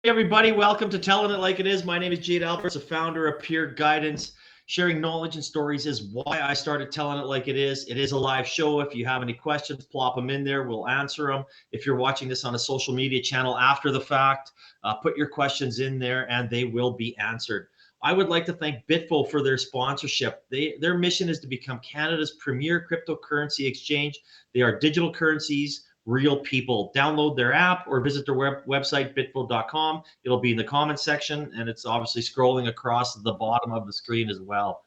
Hey everybody, welcome to Telling It Like It Is. My name is Jade Alberts, the founder of Peer Guidance. Sharing knowledge and stories is why I started Telling It Like It is. It is a live show. If you have any questions, plop them in there. We'll answer them. If you're watching this on a social media channel after the fact, put your questions in there and they will be answered. I would like to thank Bitfo for their sponsorship. Their mission is to become Canada's premier cryptocurrency exchange. They are digital currencies, real people. Download their app or visit their website, bitfo.com. It'll be in the comments section, and it's obviously scrolling across the bottom of the screen as well.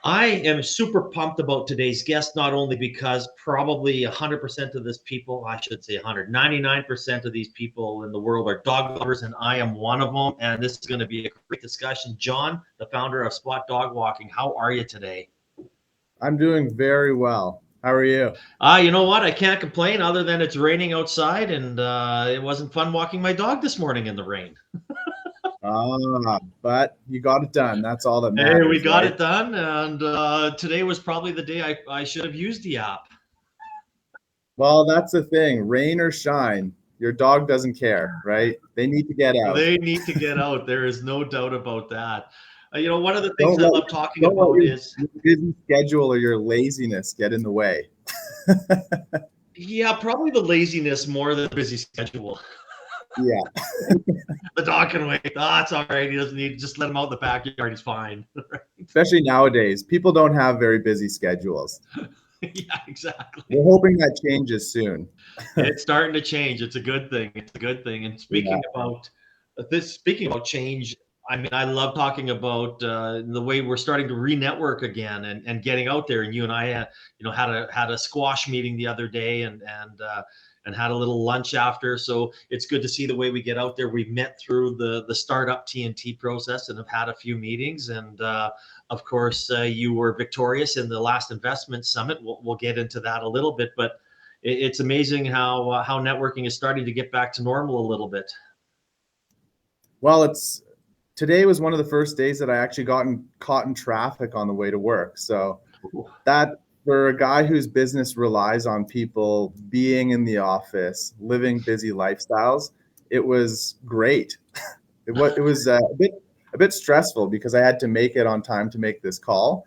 I am super pumped about today's guest, not only because probably 100% of this people, I should say 99% of these people in the world are dog lovers, and I am one of them. And this is going to be a great discussion. John, the founder of Spot Dog Walking, how are you today? I'm doing very well. How are you? You know what? I can't complain other than it's raining outside, and it wasn't fun walking my dog this morning in the rain. But you got it done. That's all that Hey, we matters, got right? it done, and today was probably the day I should have used the app. Well, that's the thing. Rain or shine, your dog doesn't care, right? They need to get out. They need to get out. There is no doubt about that. One of the things Don't I let love talking don't let about is, your busy schedule or your laziness get in the way. yeah, probably the laziness more than the busy schedule. Yeah, The dog can wait. It's all right. He doesn't need, just let him out in the backyard. He's fine. especially nowadays. People don't have very busy schedules. Yeah, exactly. We're hoping that changes soon. It's starting to change. It's a good thing. It's a good thing. And Yeah. speaking about change, I mean, I love talking about the way we're starting to re-network again and getting out there. And you and I, had a squash meeting the other day and had a little lunch after. So it's good to see the way we get out there. We've met through the startup TNT process and have had a few meetings. And of course, you were victorious in the last investment summit. We'll get into that a little bit, but it's amazing how networking is starting to get back to normal a little bit. Well, today was one of the first days that I actually caught in traffic on the way to work. So that, for a guy whose business relies on people being in the office, living busy lifestyles, it was great. It was a bit stressful because I had to make it on time to make this call.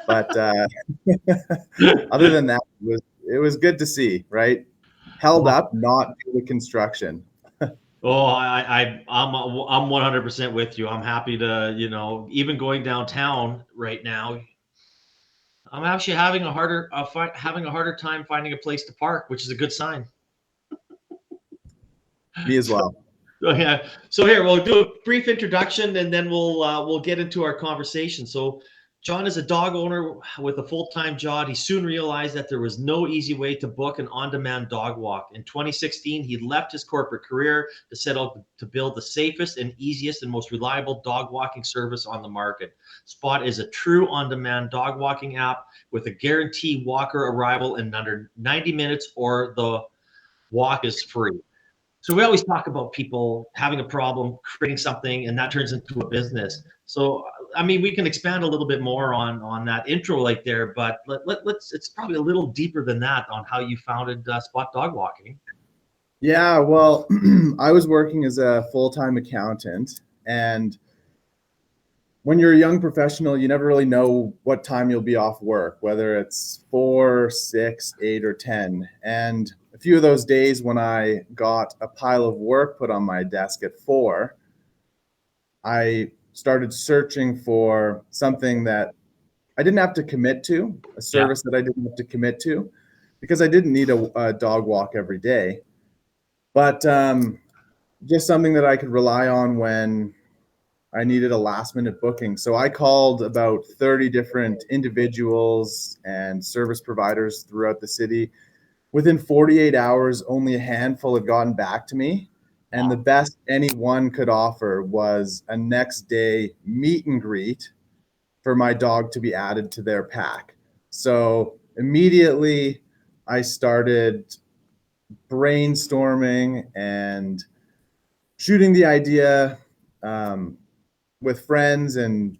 But other than that, it was good to see, right? Held Oh, up, not due to construction. I'm 100% with you. I'm happy to, even going downtown right now. I'm actually having a harder time finding a place to park, which is a good sign. Me as So, well. so yeah. So here we'll do a brief introduction, and then we'll get into our conversation. So, John is a dog owner with a full-time job. He soon realized that there was no easy way to book an on-demand dog walk. In 2016, he left his corporate career to set out to build the safest and easiest and most reliable dog walking service on the market. Spot is a true on-demand dog walking app with a guaranteed walker arrival in under 90 minutes, or the walk is free. So we always talk about people having a problem, creating something, and that turns into a business. So I mean, we can expand a little bit more on that intro right there, but let's. It's probably a little deeper than that on how you founded Spot Dog Walking. Yeah, well, I was working as a full-time accountant, and when you're a young professional, you never really know what time you'll be off work, whether it's 4, 6, 8, or 10. And a few of those days when I got a pile of work put on my desk at 4, I started searching for something that I didn't have to commit to, a Yeah. service that I didn't have to commit to, because I didn't need a dog walk every day. But just something that I could rely on when I needed a last minute booking. So I called about 30 different individuals and service providers throughout the city. Within 48 hours, only a handful had gotten back to me. And the Wow. best anyone could offer was a next day meet and greet for my dog to be added to their pack. So immediately I started brainstorming and shooting the idea with friends, and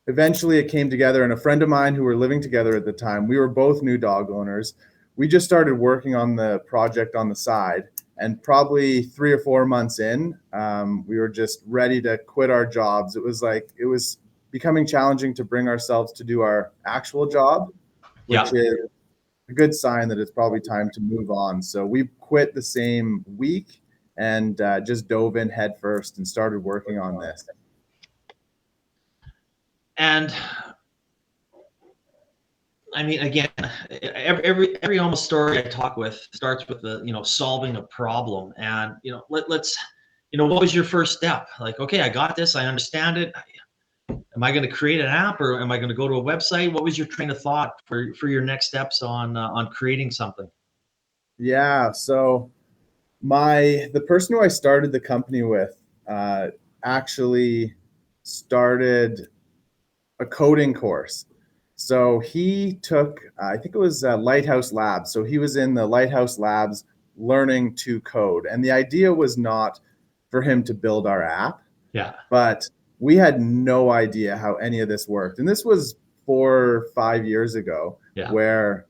eventually it came together. And a friend of mine who were living together at the time, we were both new dog owners. We just started working on the project on the side, And probably 3 or 4 months in, we were just ready to quit our jobs. It was becoming challenging to bring ourselves to do our actual job, which Yeah. is a good sign that it's probably time to move on. So we quit the same week and just dove in head first and started working on this. And I mean, again, every almost story I talk with starts with solving a problem. And let's what was your first step? Like, okay, I got this, I understand it. Am I going to create an app, or am I going to go to a website? What was your train of thought for your next steps on creating something? Yeah, so the person who I started the company with actually started a coding course. So he took, I think it was Lighthouse Labs. So he was in the Lighthouse Labs learning to code. And the idea was not for him to build our app, Yeah. but we had no idea how any of this worked. And this was 4 or 5 years ago, Yeah. where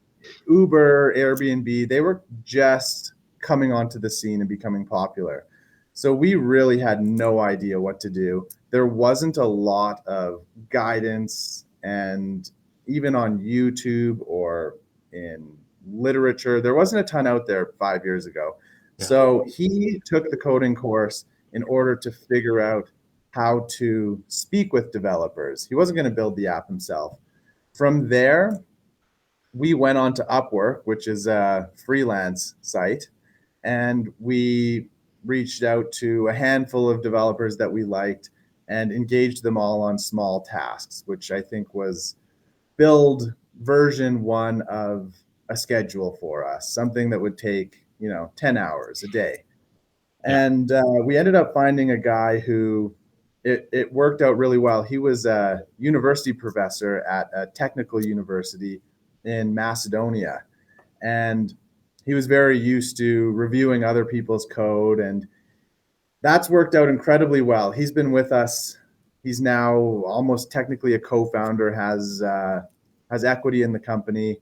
Uber, Airbnb, they were just coming onto the scene and becoming popular. So we really had no idea what to do. There wasn't a lot of guidance, and even on YouTube or in literature, there wasn't a ton out there 5 years ago. Yeah. So he took the coding course in order to figure out how to speak with developers. He wasn't going to build the app himself. From there, we went on to Upwork, which is a freelance site, and we reached out to a handful of developers that we liked and engaged them all on small tasks, which I think was build version 1 of a schedule for us, something that would take 10 hours a day. Yeah. And we ended up finding a guy who it worked out really well. He was a university professor at a technical university in Macedonia, and he was very used to reviewing other people's code, and that's worked out incredibly well. He's been with us. He's now almost technically a co-founder, has equity in the company,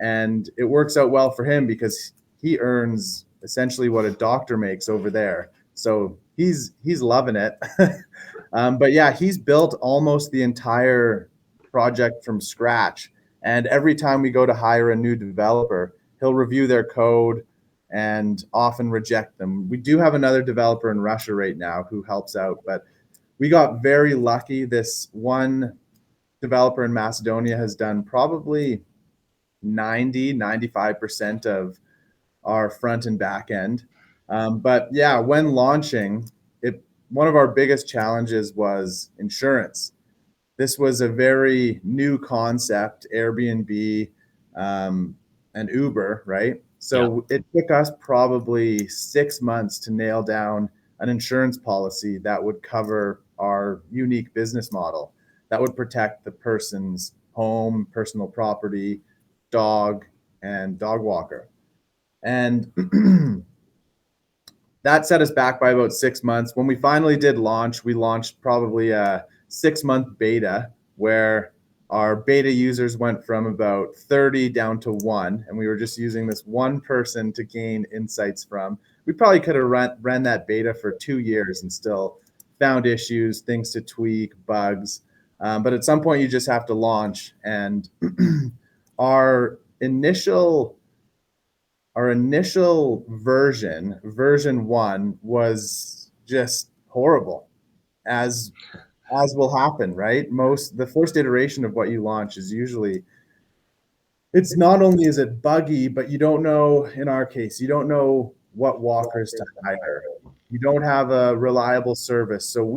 and it works out well for him because he earns essentially what a doctor makes over there. So he's loving it. But yeah, he's built almost the entire project from scratch. And every time we go to hire a new developer, he'll review their code and often reject them. We do have another developer in Russia right now who helps out, but we got very lucky. This one developer in Macedonia has done probably 95% of our front and back end. But yeah, when launching, one of our biggest challenges was insurance. This was a very new concept, Airbnb and Uber, right? So it took us probably 6 months to nail down an insurance policy that would cover our unique business model, that would protect the person's home, personal property, dog, and dog walker. And that set us back by about 6 months. When we finally did launch, we launched probably a 6-month beta where our beta users went from about 30 down to 1, and we were just using this one person to gain insights from. We probably could have ran that beta for 2 years and still found issues, things to tweak, bugs. But at some point, you just have to launch. And our initial version 1, was just horrible, as will happen, right? The first iteration of what you launch is usually, it's not only is it buggy, but you don't know, in our case, you don't know what walkers to hire. You don't have a reliable service. So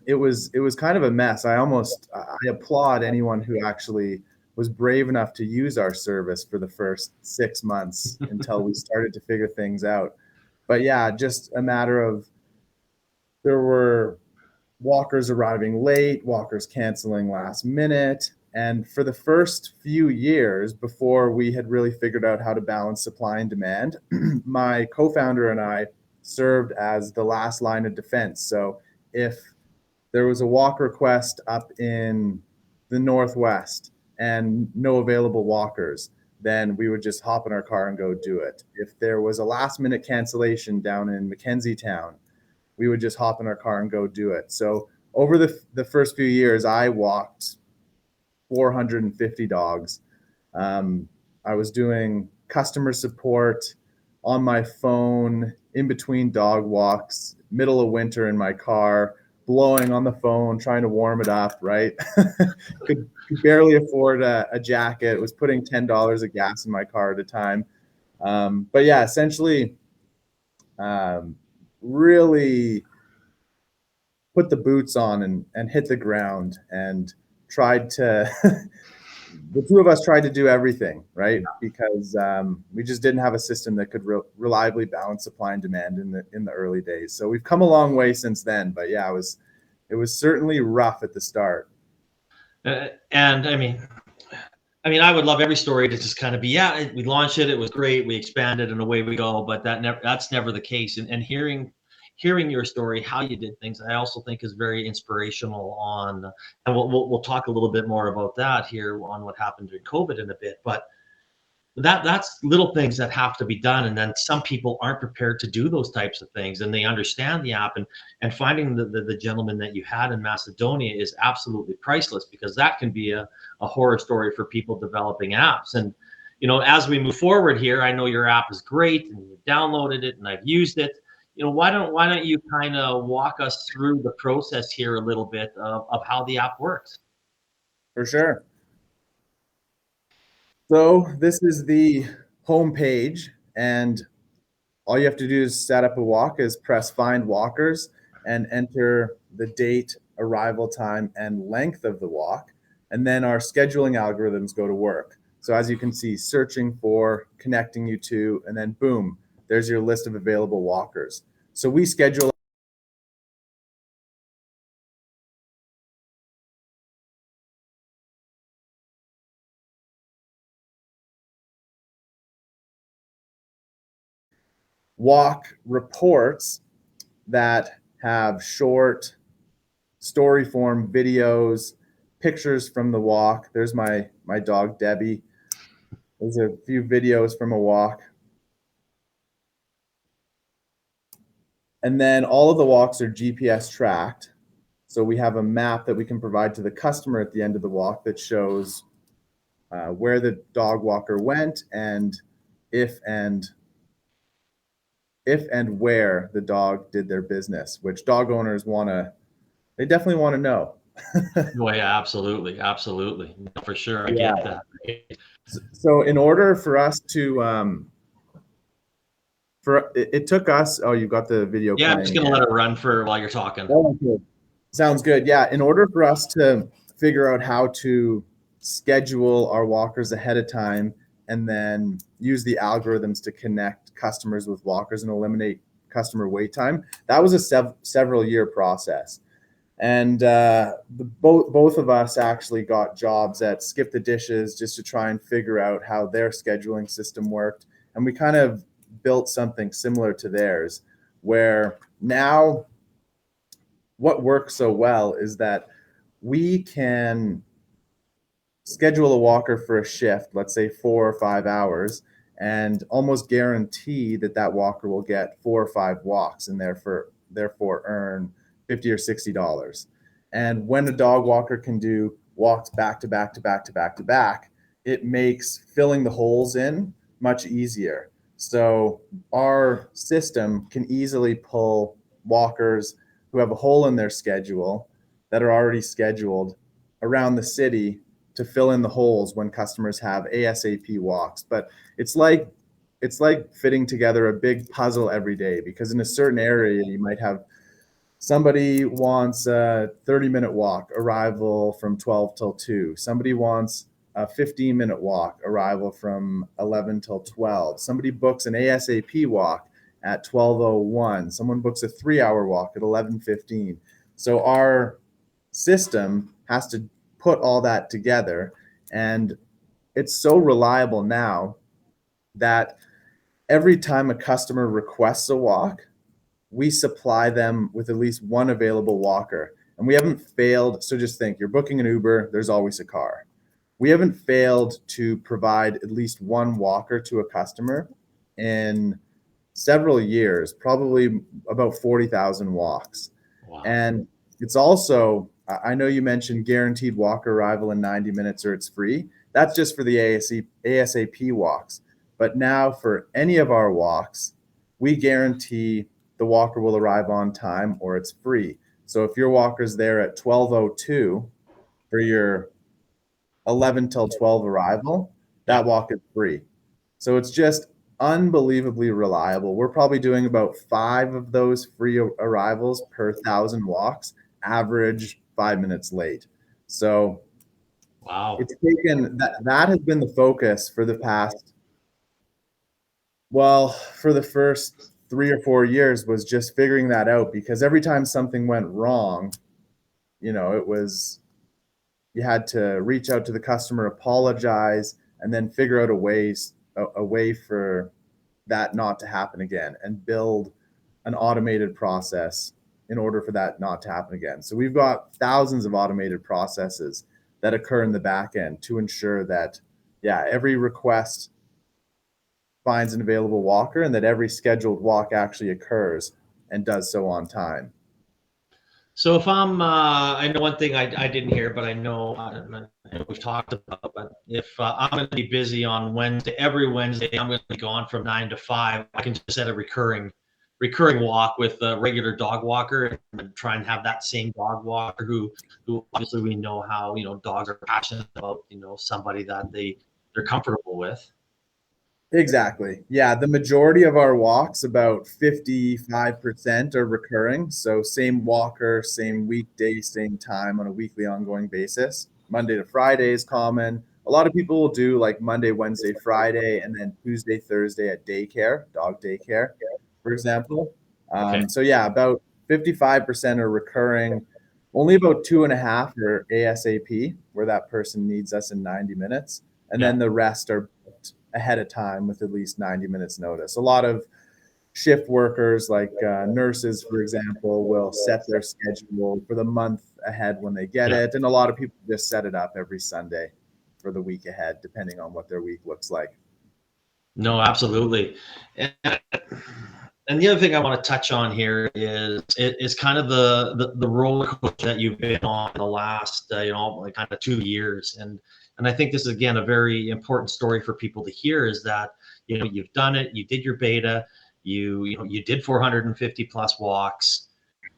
it was kind of a mess. I applaud anyone who actually was brave enough to use our service for the first 6 months until we started to figure things out. But yeah, just a matter of, there were walkers arriving late, walkers canceling last minute. And for the first few years, before we had really figured out how to balance supply and demand, my co-founder and I served as the last line of defense. So if there was a walk request up in the Northwest and no available walkers, then we would just hop in our car and go do it. If there was a last minute cancellation down in Mackenzie Town, we would just hop in our car and go do it. So over the first few years, I walked 450 dogs. I was doing customer support on my phone, in between dog walks, middle of winter in my car, blowing on the phone, trying to warm it up, right? could barely afford a jacket, was putting $10 of gas in my car at a time. But yeah, essentially, really put the boots on and hit the ground and tried to the two of us tried to do everything, right? Because we just didn't have a system that could reliably balance supply and demand in the early days. So we've come a long way since then, but yeah, it was certainly rough at the start. And I would love every story to just kind of be, yeah, we launched it, it was great, we expanded, and away we go. But that's never the case. And hearing your story, how you did things, I also think is very inspirational on, and we'll talk a little bit more about that here on what happened during COVID in a bit. But that's little things that have to be done, and then some people aren't prepared to do those types of things, and they understand the app, and finding the gentleman that you had in Macedonia is absolutely priceless, because that can be a horror story for people developing apps. And as we move forward here, I know your app is great and you've downloaded it and I've used it. Why don't you kind of walk us through the process here a little bit of how the app works? For sure. So this is the home page, and all you have to do is set up a walk, is press find walkers and enter the date, arrival time, and length of the walk. And then our scheduling algorithms go to work. So as you can see, searching for, connecting you to, and then boom, there's your list of available walkers. So we schedule walk reports that have short story form videos, pictures from the walk. There's my dog Debbie. There's a few videos from a walk. And then all of the walks are GPS tracked. So we have a map that we can provide to the customer at the end of the walk that shows where the dog walker went, and if and where the dog did their business, which dog owners they definitely want to know. Oh yeah, absolutely, for sure. I get that. So in order for us to it took us, oh, you got the video yeah, playing. I'm just gonna let it run for while you're talking. Oh, good. Sounds good. Yeah, in order for us to figure out how to schedule our walkers ahead of time and then use the algorithms to connect customers with walkers and eliminate customer wait time, that was a several year process. And both of us actually got jobs at Skip the Dishes just to try and figure out how their scheduling system worked. And we kind of built something similar to theirs, where now what works so well is that we can schedule a walker for a shift, let's say 4 or 5 hours, and almost guarantee that walker will get 4 or 5 walks and therefore earn $50 or $60. And when a dog walker can do walks back to back to back to back to back, it makes filling the holes in much easier. So our system can easily pull walkers who have a hole in their schedule that are already scheduled around the city to fill in the holes when customers have ASAP walks. But it's like fitting together a big puzzle every day, because in a certain area you might have somebody wants a 30-minute walk, arrival from 12 till 2. Somebody wants a 15-minute walk, arrival from 11 till 12. Somebody books an ASAP walk at 12:01. Someone books a 3-hour walk at 11:15. So our system has to put all that together, and it's so reliable now that every time a customer requests a walk, we supply them with at least one available walker. And we haven't failed. So just think, you're booking an Uber, there's always a car. we haven't failed to provide at least one walker to a customer in several years, probably about 40,000 walks. Wow. And it's also, I know you mentioned guaranteed walk arrival in 90 minutes or it's free. That's just for the ASAP walks. But now for any of our walks, we guarantee the walker will arrive on time or it's free. So if your walker's there at 12:02 for your 11 till 12 arrival, that walk is free. So it's just unbelievably reliable. We're probably doing about 5 of those free arrivals per 1,000 walks, average 5 minutes late. So Wow. it's taken that has been the focus for the past, well, for the first 3 or 4 years, was just figuring that out, because every time something went wrong, it was, you had to reach out to the customer, apologize, and then figure out a way for that not to happen again, and build an automated process in order for that not to happen again. So we've got thousands of automated processes that occur in the back end to ensure that, every request finds an available walker, and that every scheduled walk actually occurs and does so on time. So if I know one thing I didn't hear, but I know we've talked about, but if I'm going to be busy on Wednesday, every Wednesday, I'm going to be gone from 9 to 5, I can just set a recurring walk with a regular dog walker and try and have that same dog walker who obviously we know how, dogs are passionate about, somebody that they're comfortable with. Exactly. Yeah, the majority of our walks, about 55%, are recurring. So same walker, same weekday, same time on a weekly ongoing basis. Monday to Friday is common. A lot of people will do like Monday, Wednesday, Friday, and then Tuesday, Thursday at daycare, dog daycare, for example. Okay. So yeah, about 55% are recurring. Only about 2.5 are ASAP, where that person needs us in 90 minutes. And then the rest are booked ahead of time with at least 90 minutes notice. A lot of shift workers, like nurses, for example, will set their schedule for the month ahead when they get it. And a lot of people just set it up every Sunday for the week ahead, depending on what their week looks like. No, absolutely. And the other thing I want to touch on here is kind of the roller coaster that you've been on the last like kind of 2 years, and I think this is again a very important story for people to hear, is that you've done it, you did your beta, you did 450 plus walks,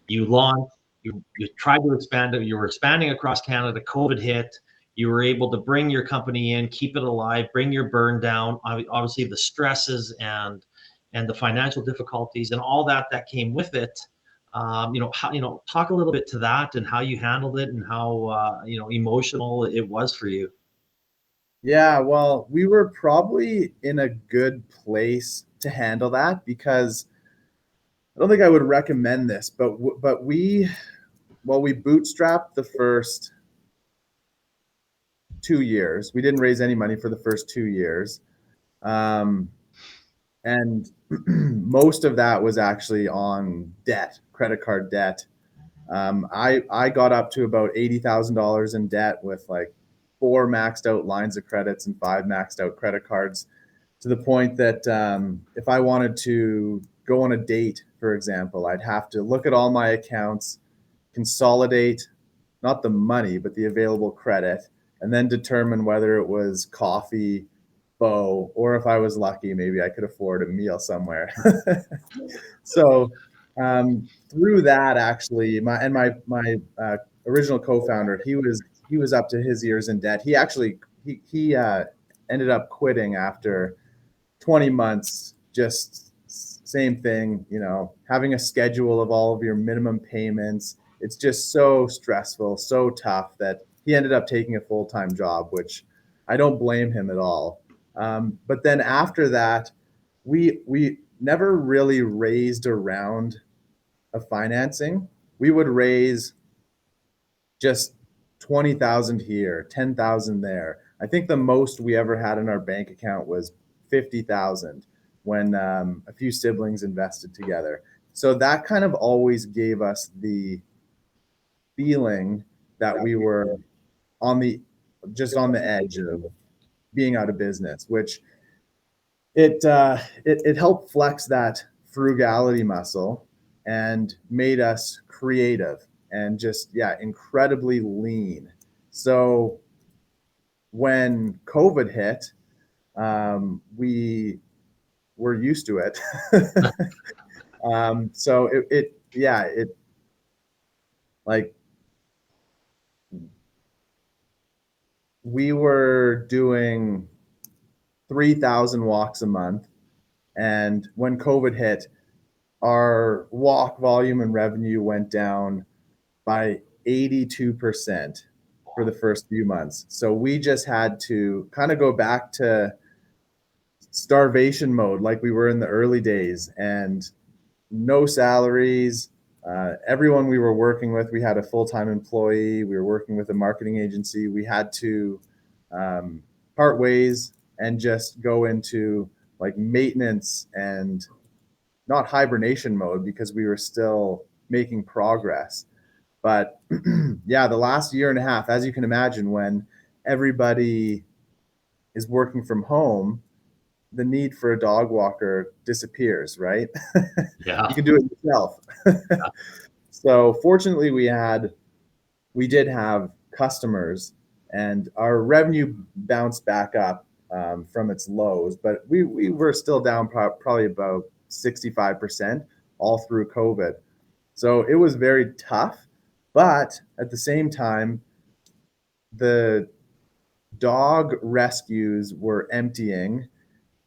you launched, you tried to expand it, you were expanding across Canada, COVID hit, you were able to bring your company in, keep it alive, bring your burn down, obviously the stresses and the financial difficulties and all that came with it. Talk a little bit to that and how you handled it and how emotional it was for you. Yeah, well, we were probably in a good place to handle that, because I don't think I would recommend this, but we bootstrapped the first 2 years. We didn't raise any money for the first 2 years. And most of that was actually on debt, credit card debt. I got up to about $80,000 in debt with like 4 maxed out lines of credits and 5 maxed out credit cards, to the point that if I wanted to go on a date, for example, I'd have to look at all my accounts, consolidate not the money, but the available credit, and then determine whether it was coffee, bow, or if I was lucky, maybe I could afford a meal somewhere. So through that, actually, my original co-founder, he was up to his ears in debt. He actually he ended up quitting after 20 months. Just same thing, having a schedule of all of your minimum payments. It's just so stressful, so tough, that he ended up taking a full-time job, which I don't blame him at all. But then after that, we never really raised a round of financing. We would raise just 20,000 here, 10,000 there. I think the most we ever had in our bank account was 50,000 when a few siblings invested together. So that kind of always gave us the feeling that we were on the just on the edge of being out of business, which it helped flex that frugality muscle and made us creative and just incredibly lean. So when COVID hit, we were used to it. So it like we were doing 3,000 walks a month, and when COVID hit, our walk volume and revenue went down by 82% for the first few months. So we just had to kind of go back to starvation mode like we were in the early days, and no salaries. Everyone we were working with, we had a full-time employee. We were working with a marketing agency. We had to part ways and just go into like maintenance and not hibernation mode because we were still making progress. But yeah, the last year and a half, as you can imagine, when everybody is working from home, the need for a dog walker disappears, right? Yeah. You can do it yourself. So fortunately, we did have customers, and our revenue bounced back up from its lows, but we were still down probably about 65% all through COVID. So it was very tough, but at the same time, the dog rescues were emptying.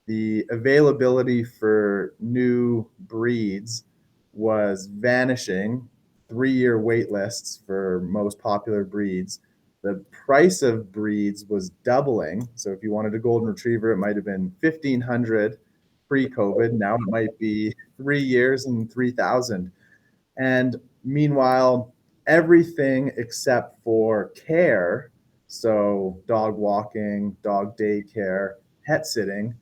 The availability for new breeds was vanishing. 3-year wait lists for most popular breeds. The price of breeds was doubling. So if you wanted a golden retriever, it might have been $1,500 pre-COVID. Now it might be 3 years and 3,000. And meanwhile, everything except for care, so dog walking, dog daycare, pet sitting,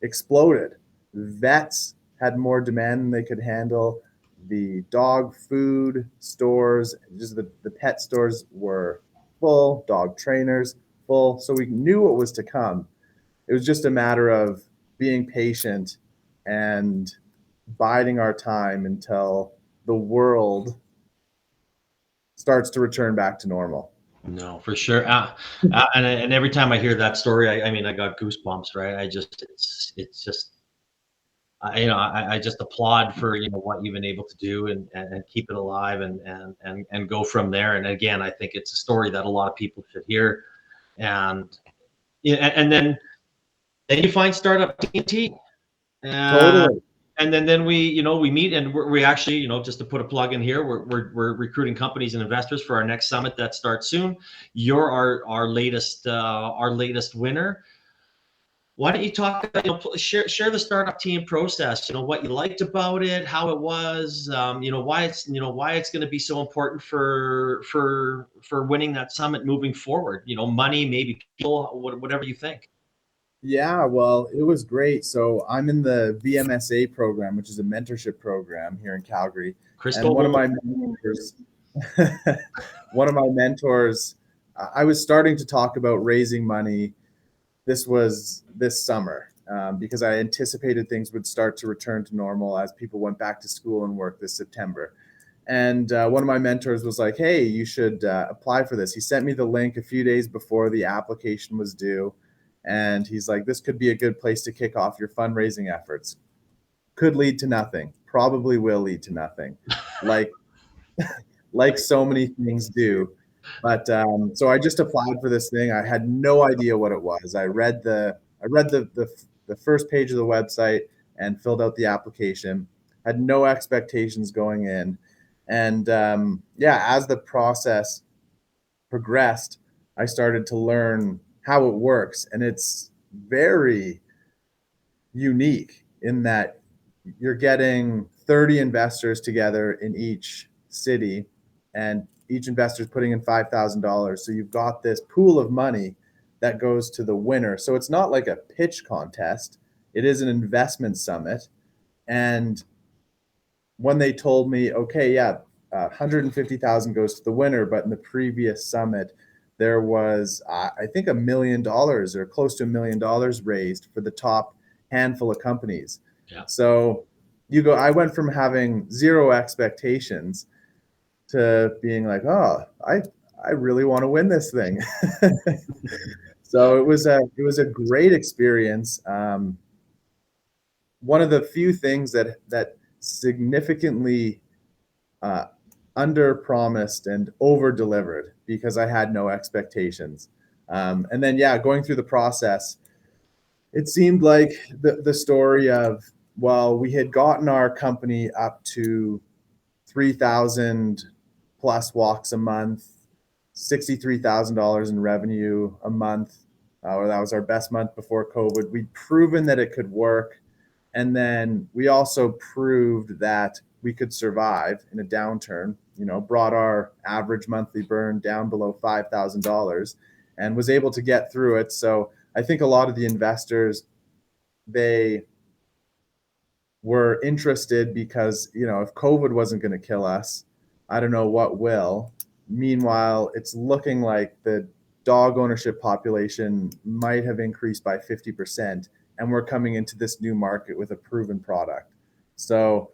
exploded. Vets had more demand than they could handle. The dog food stores, just the pet stores were full, dog trainers full. So we knew what was to come. It was just a matter of being patient and biding our time until the world starts to return back to normal. No, for sure. And every time I hear that story, I mean, I got goosebumps, right? It's just, I just applaud for, what you've been able to do and keep it alive and go from there. And again, I think it's a story that a lot of people should hear. And yeah, and then you find startup TNT. Totally. And then we meet, and we actually, just to put a plug in here, we're recruiting companies and investors for our next summit that starts soon. You're our latest winner. Why don't you talk about, share the startup team process, what you liked about it, how it was, why it's going to be so important for winning that summit moving forward, money, maybe people, whatever you think. Yeah, well, it was great. So I'm in the VMSA program, which is a mentorship program here in Calgary. And Crystal. one of my mentors, I was starting to talk about raising money. This was this summer because I anticipated things would start to return to normal as people went back to school and work this September. And one of my mentors was like, hey, you should apply for this. He sent me the link a few days before the application was due. And he's like, this could be a good place to kick off your fundraising efforts. Could lead to nothing. Probably will lead to nothing. Like so many things do. But so I just applied for this thing. I had no idea what it was. I read the first page of the website and filled out the application. Had no expectations going in. And as the process progressed, I started to learn how it works. And it's very unique in that you're getting 30 investors together in each city, and each investor is putting in $5,000. So you've got this pool of money that goes to the winner. So it's not like a pitch contest. It is an investment summit. And when they told me, okay, 150,000 goes to the winner, but in the previous summit, there was, I think, $1 million or close to $1 million raised for the top handful of companies. Yeah. So I went from having zero expectations to being like, oh, I really want to win this thing. So it was a great experience. One of the few things that significantly under promised and over delivered because I had no expectations. And then, yeah, going through the process, it seemed like the story of, well, we had gotten our company up to 3,000 plus walks a month, $63,000 in revenue a month. Or that was our best month before COVID. We'd proven that it could work. And then we also proved that we could survive in a downturn, brought our average monthly burn down below $5,000 and was able to get through it. So I think a lot of the investors, they were interested because, if COVID wasn't going to kill us, I don't know what will. Meanwhile, it's looking like the dog ownership population might have increased by 50%, and we're coming into this new market with a proven product. So,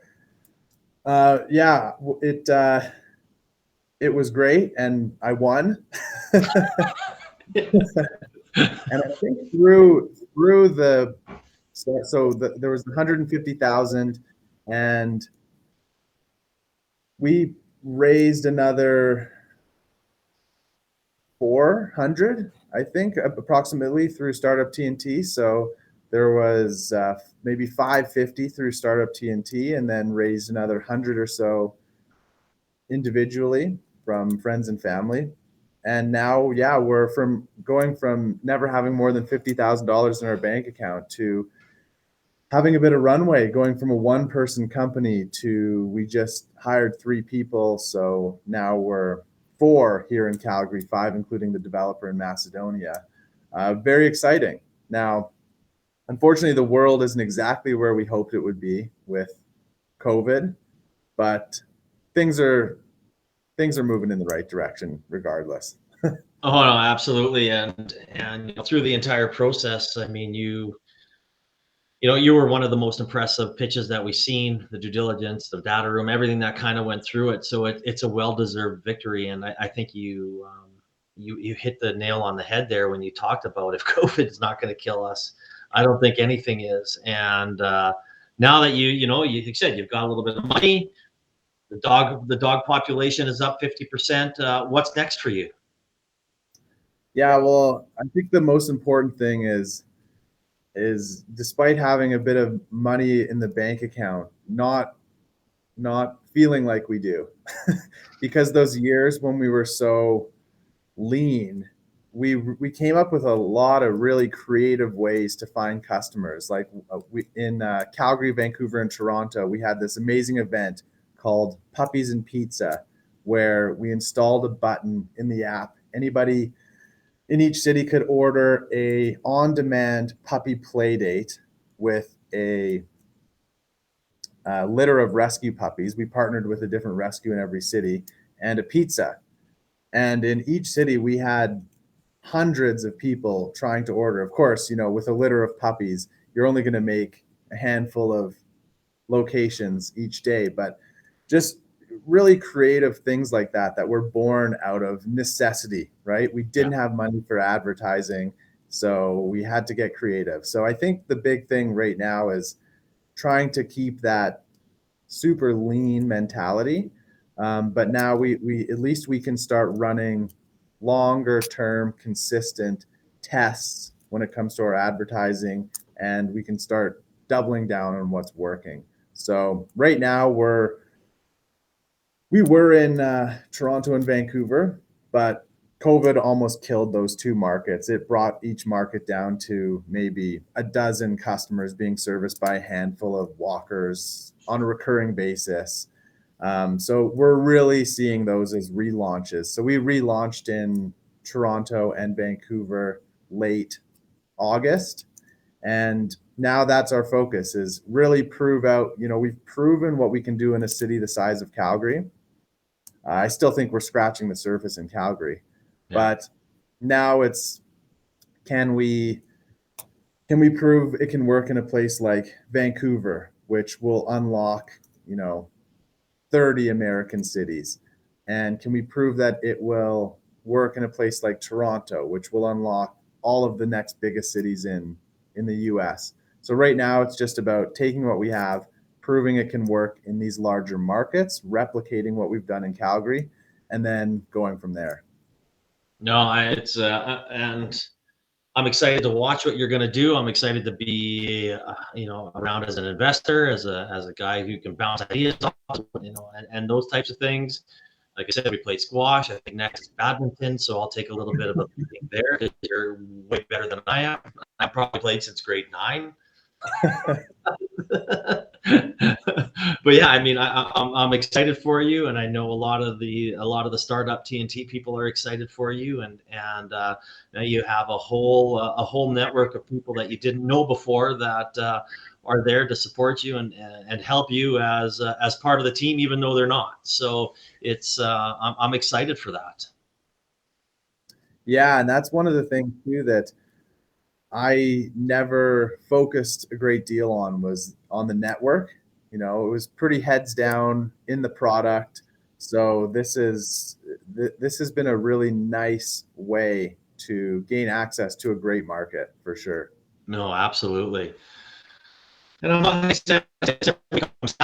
yeah, it was great, and I won. And I think through the there was 150,000, and we raised another 400, I think, approximately through Startup TNT. So there was maybe 550 through Startup TNT, and then raised another 100 or so individually from friends and family. And now, yeah, we're going from never having more than $50,000 in our bank account to having a bit of runway, going from a one-person company to we just hired 3 people. So now we're 4 here in Calgary, 5 including the developer in Macedonia. Very exciting. Now, unfortunately, the world isn't exactly where we hoped it would be with COVID, but things are moving in the right direction regardless. Oh no, absolutely. And through the entire process, I mean, you were one of the most impressive pitches that we've seen, the due diligence, the data room, everything that kind of went through it. So it's a well-deserved victory. And I think you hit the nail on the head there when you talked about if COVID is not going to kill us, I don't think anything is. And now that you said you've got a little bit of money, the dog population is up 50%. What's next for you? Yeah, well, I think the most important thing is despite having a bit of money in the bank account, not feeling like we do. Because those years when we were so lean, we came up with a lot of really creative ways to find customers. Like we in Calgary, Vancouver, and Toronto, we had this amazing event called Puppies and Pizza, where we installed a button in the app. Anybody in each city could order a on-demand puppy play date with a litter of rescue puppies. We partnered with a different rescue in every city, and a pizza. And in each city, we had hundreds of people trying to order. Of course, with a litter of puppies, you're only going to make a handful of locations each day, but just really creative things like that were born out of necessity, right? We didn't have money for advertising, so we had to get creative. So I think the big thing right now is trying to keep that super lean mentality. But now we at least we can start running longer term consistent tests when it comes to our advertising, and we can start doubling down on what's working. So right now we were in Toronto and Vancouver, but COVID almost killed those 2 markets. It brought each market down to maybe a dozen customers being serviced by a handful of walkers on a recurring basis. So we're really seeing those as relaunches. So we relaunched in Toronto and Vancouver late August. And now that's our focus, is really prove out, we've proven what we can do in a city the size of Calgary. I still think we're scratching the surface in Calgary, but now it's, can we prove it can work in a place like Vancouver, which will unlock, 30 American cities? And can we prove that it will work in a place like Toronto, which will unlock all of the next biggest cities in the US? So right now it's just about taking what we have, proving it can work in these larger markets, replicating what we've done in Calgary, and then going from there. No, it's and I'm excited to watch what you're going to do. I'm excited to be, around as an investor, as a guy who can bounce ideas off, and those types of things. Like I said, we played squash. I think next is badminton, so I'll take a little bit of a beating there. You're way better than I am. I probably played since grade 9. But yeah, I mean, I'm excited for you, and I know a lot of the startup TNT people are excited for you, and now you have a whole network of people that you didn't know before that are there to support you and help you as part of the team, even though they're not. So it's I'm excited for that. Yeah, and that's one of the things too that I never focused a great deal on, was on the network. It was pretty heads down in the product. So this has been a really nice way to gain access to a great market for sure. No, absolutely. And I'm sad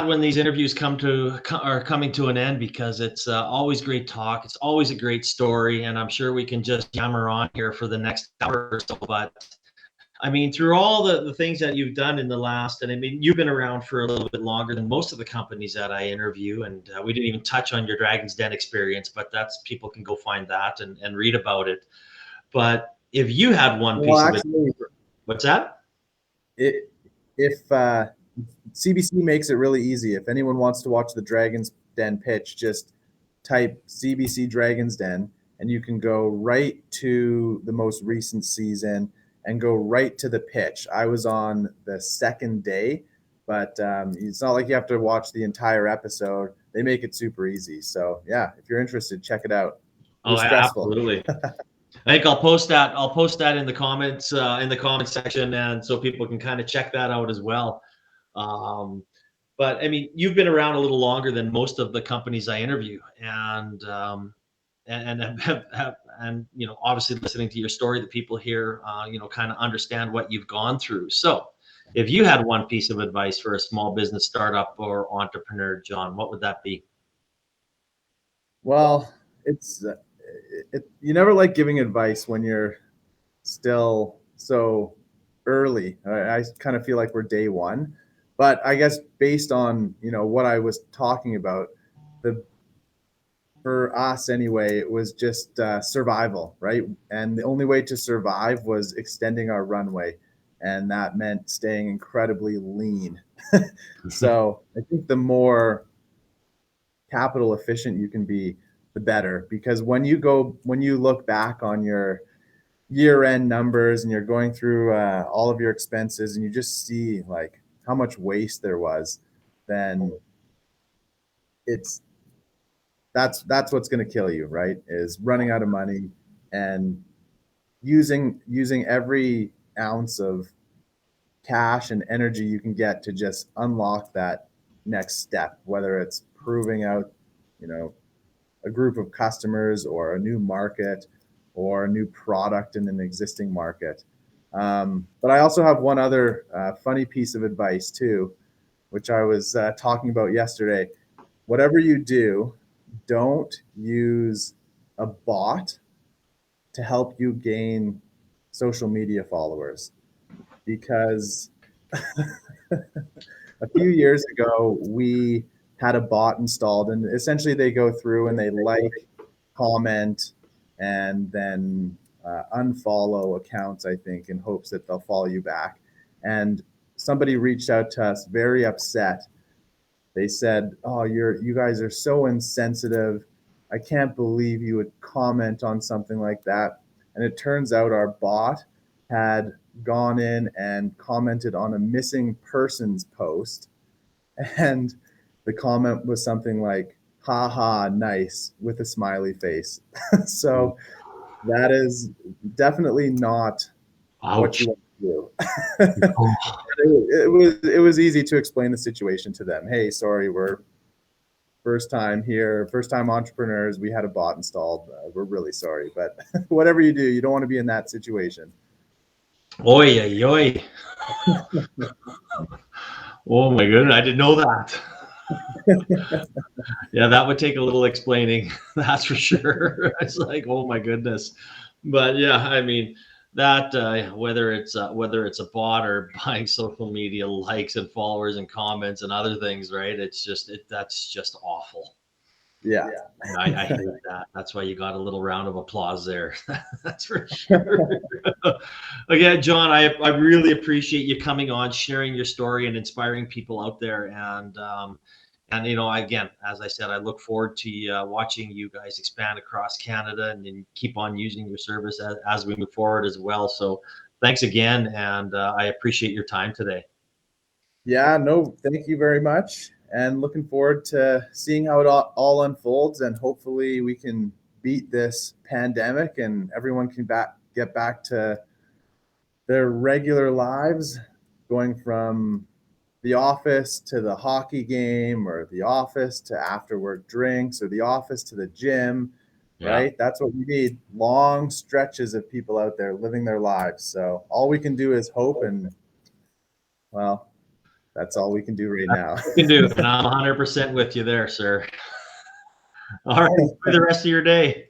when these interviews are coming to an end, because it's always great talk. It's always a great story, and I'm sure we can just yammer on here for the next hour or so. But I mean, through all the things that you've done in the last, and I mean, you've been around for a little bit longer than most of the companies that I interview, and we didn't even touch on your Dragon's Den experience, but that's, people can go find that and read about it. But if you had one Well, piece of it, actually, what's that? if CBC makes it really easy. If anyone wants to watch the Dragon's Den pitch, just type CBC Dragon's Den, and you can go right to the most recent season and go right to the pitch. I was on the second day, but it's not like you have to watch the entire episode. They make it super easy. So yeah, if you're interested, check it out. It was stressful. Absolutely. I think I'll post that. I'll post that in the comments, in the comment section, and so people can kind of check that out as well. But I mean, you've been around a little longer than most of the companies I interview, and obviously listening to your story, the people here, kind of understand what you've gone through. So, if you had one piece of advice for a small business startup or entrepreneur, John, what would that be? Well, it's you never like giving advice when you're still so early. I kind of feel like we're day one, but I guess based on what I was talking about, the for us anyway, it was just survival, right? And the only way to survive was extending our runway, and that meant staying incredibly lean. So I think the more capital efficient you can be, the better, because when you look back on your year-end numbers and you're going through all of your expenses and you just see like how much waste there was, then it's that's what's going to kill you, right? Is running out of money and using every ounce of cash and energy you can get to just unlock that next step, whether it's proving out, a group of customers or a new market or a new product in an existing market. But I also have one other funny piece of advice too, which I was talking about yesterday. Whatever you do, don't use a bot to help you gain social media followers, because a few years ago we had a bot installed, and essentially they go through and they like, comment, and then unfollow accounts, I think, in hopes that they'll follow you back. And somebody reached out to us very upset. They said, "Oh, you guys are so insensitive. I can't believe you would comment on something like that." And it turns out our bot had gone in and commented on a missing persons post, and the comment was something like, "Ha ha, nice," with a smiley face. So That is definitely not what you Ouch. want to do. Oh, It was easy to explain the situation to them. Hey, sorry, we're first time here, first time entrepreneurs. We had a bot installed. We're really sorry, but whatever you do, you don't want to be in that situation. oy, oy, oy. Oh my goodness, I didn't know that. Yeah, that would take a little explaining. That's for sure. It's like, oh my goodness. But yeah, I mean that whether it's a bot or buying social media likes and followers and comments and other things, right? It's just that's just awful. Yeah. I hate that. That's why you got a little round of applause there. That's for sure. Again, John, I really appreciate you coming on, sharing your story, and inspiring people out there. And you know, again, as I said, I look forward to watching you guys expand across Canada and keep on using your service as we move forward as well. So, thanks again, and I appreciate your time today. Yeah, no, thank you very much. And looking forward to seeing how it all unfolds. And hopefully we can beat this pandemic and everyone can get back to their regular lives, going from the office to the hockey game or the office to after work drinks or the office to the gym, Yeah, right? That's what we need. Long stretches of people out there living their lives. So all we can do is hope, and well, that's all we can do right that's now. what you can do, and I'm 100% with you there, sir. All right, enjoy the rest of your day.